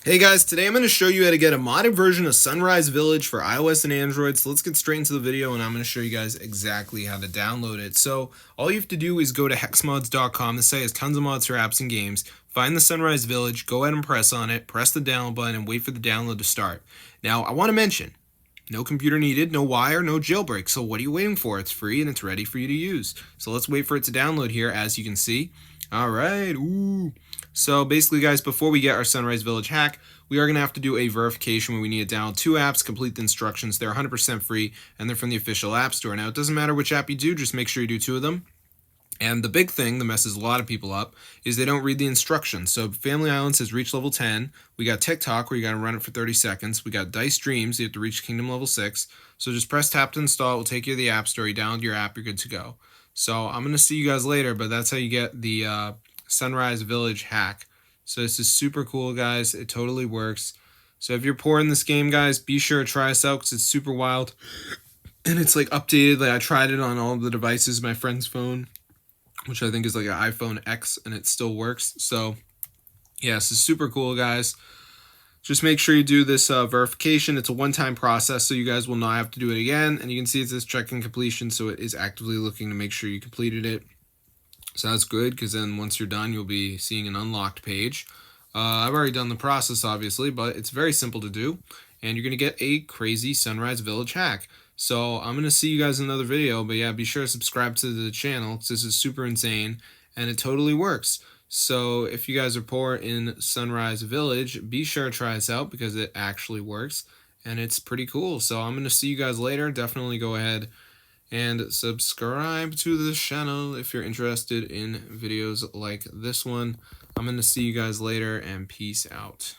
Hey guys, today I'm going to show you how to get a modded version of Sunrise Village for iOS and Android. So let's get straight into the video and I'm going to show you guys exactly how to download it. So all you have to do is go to hexmods.com. The site has tons of mods for apps and games. Find the Sunrise Village, go ahead and press on it, press the download button and wait for the download to start. Now I want to mention, no computer needed, no wire, no jailbreak. So what are you waiting for? It's free and it's ready for you to use. So let's wait for it to download here as you can see. All right, ooh. So basically, guys, before we get our Sunrise Village hack, we are going to have to do a verification where we need to download 2 apps, complete the instructions. They're 100% free, and they're from the official App Store. Now, it doesn't matter which app you do, just make sure you do 2 of them. And the big thing that messes a lot of people up is they don't read the instructions. So Family Island says reach level 10. We got TikTok where you got to run it for 30 seconds. We got Dice Dreams, you have to reach Kingdom level 6. So just press tap to install. It will take you to the App Store. You download your app, you're good to go. So I'm going to see you guys later, but that's how you get the Sunrise Village hack. So this is super cool, guys. It totally works. So if you're poor in this game, guys, be sure to try us out because it's super wild. And it's like updated. Like I tried it on all of the devices, my friend's phone, which I think is like an iPhone X, and it still works. So yeah, this is super cool, guys. Just make sure you do this verification. It's a one-time process, so you guys will not have to do it again. And you can see it says checking completion, so it is actively looking to make sure you completed it. So that's good, because then once you're done, you'll be seeing an unlocked page. I've already done the process, obviously, but it's very simple to do. And you're going to get a crazy Sunrise Village hack. So I'm going to see you guys in another video, but yeah, be sure to subscribe to the channel, because this is super insane, and it totally works. So if you guys are poor in Sunrise Village, be sure to try this out, because it actually works, and it's pretty cool. So I'm going to see you guys later. Definitely go ahead and subscribe to the channel if you're interested in videos like this one. I'm going to see you guys later, and peace out.